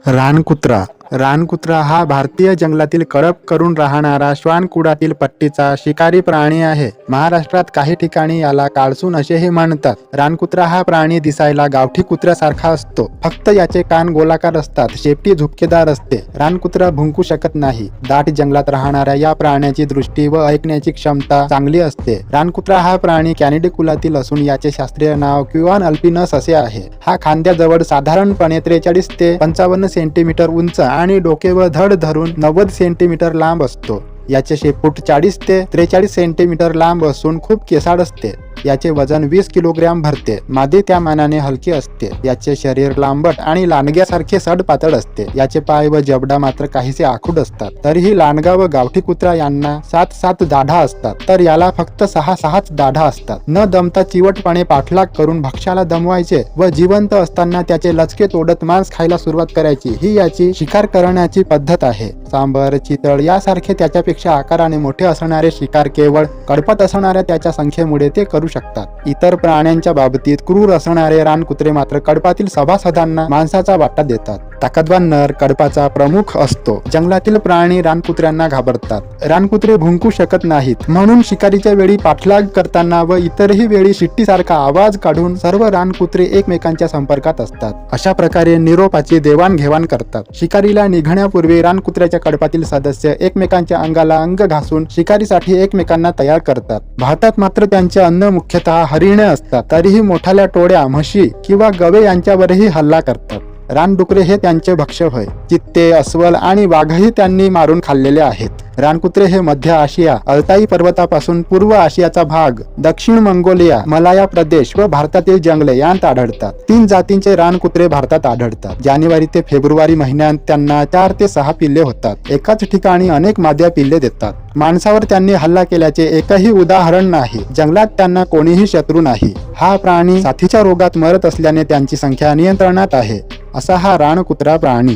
रानकुत्रा रानकुत्रा हा भारतीय जंगलातील कळप करून राहणारा श्वानकुळातील पट्टीचा शिकारी प्राणी आहे. महाराष्ट्रात काही ठिकाणी याला काळसून असेही म्हणतात. रानकुत्रा हा प्राणी दिसायला गावठी कुत्र्यासारखा असतो, फक्त याचे कान गोलाकार असतात, शेपटी झुपकेदार असते. रानकुत्रा भुंकू शकत नाही. दाट जंगलात राहणाऱ्या या प्राण्याची दृष्टी व ऐकण्याची क्षमता चांगली असते. रानकुत्रा हा प्राणी कॅनिडी कुलातील असून याचे शास्त्रीय नाव क्युआन अल्पिनस असे आहे. हा खांद्याजवळ साधारणपणे 43 ते 55 सेंटीमीटर उंच आणि डोके व धड धरून 90 सेंटीमीटर लांब असतो. याचे शेपूट 40 ते 43 सेंटीमीटर लांब असून खूप केसाळ असते. याचे वजन 20 किलोग्रॅम भरते. मादी त्या मानाने हलकी असते. याचे शरीर लांबट आणि लांडग्यासारखे सडपातळ असते. याचे पाय व जबडा मात्र काहीसे आखूड असतात. तरीही लांडगा व गावठी कुत्रा यांना 7 दाढा असतात, तर याला फक्त 6 दाढा असतात. न दमता चिवटपणे पाठलाग करून भक्ष्याला दमवायचे व जिवंत असताना त्याचे लचके तोडत मांस खायला सुरुवात करायची, ही याची शिकार करण्याची पद्धत आहे. सांबर, चितळ यासारखे त्याच्यापेक्षा आकाराने मोठे असणारे शिकार केवळ कळपात असणाऱ्या त्याच्या संख्येमुळे ते करू शकतात. इतर प्राण्यांच्या बाबतीत क्रूर असणारे रानकुत्रे मात्र कळपातील सभासदांना मांसाचा वाटा देतात. ताकदवान नर कळपाचा प्रमुख असतो. जंगलातील प्राणी रानकुत्र्यांना घाबरतात. रानकुत्रे भुंकू शकत नाहीत, म्हणून शिकारीच्या वेळी पाठलाग करताना व इतरही वेळी शिट्टीसारखा आवाज काढून सर्व रानकुत्रे एकमेकांच्या संपर्कात असतात. अशा प्रकारे निरोपाची देवाणघेवाण करतात. शिकारीला निघण्यापूर्वी रानकुत्र्याच्या कळपातील सदस्य एकमेकांच्या अंगाला अंग घासून शिकारीसाठी एकमेकांना तयार करतात. भारतात मात्र त्यांचे अन्न मुख्यतः हरिणे असतात. तरीही मोठाल्या टोळ्या म्हशी किंवा गवे यांच्यावरही हल्ला करतात. रानडुकरे हे त्यांचे भक्ष्य होय. चित्ते, अस्वल आणि वाघही त्यांनी मारून खाल्लेले आहेत. रानकुत्रे हे मध्य आशिया, अल्ताई पर्वतापासून पूर्व आशियाचा भाग, दक्षिण मंगोलिया, मलाया प्रदेश व भारतातील जंगले यांत आढळतात. 3 जातींचे रानकुत्रे भारतात आढळतात. जानेवारी ते फेब्रुवारी महिन्यात त्यांना 4 ते 6 पिल्ले होतात. एकाच ठिकाणी अनेक माद्या पिल्ले देतात. माणसावर त्यांनी हल्ला केल्याचे एकही उदाहरण नाही. जंगलात त्यांना कोणीही शत्रू नाही. हा प्राणी साथीच्या रोगात मरत असल्याने त्यांची संख्या नियंत्रणात आहे. असा हा रानकुत्रा प्राणी.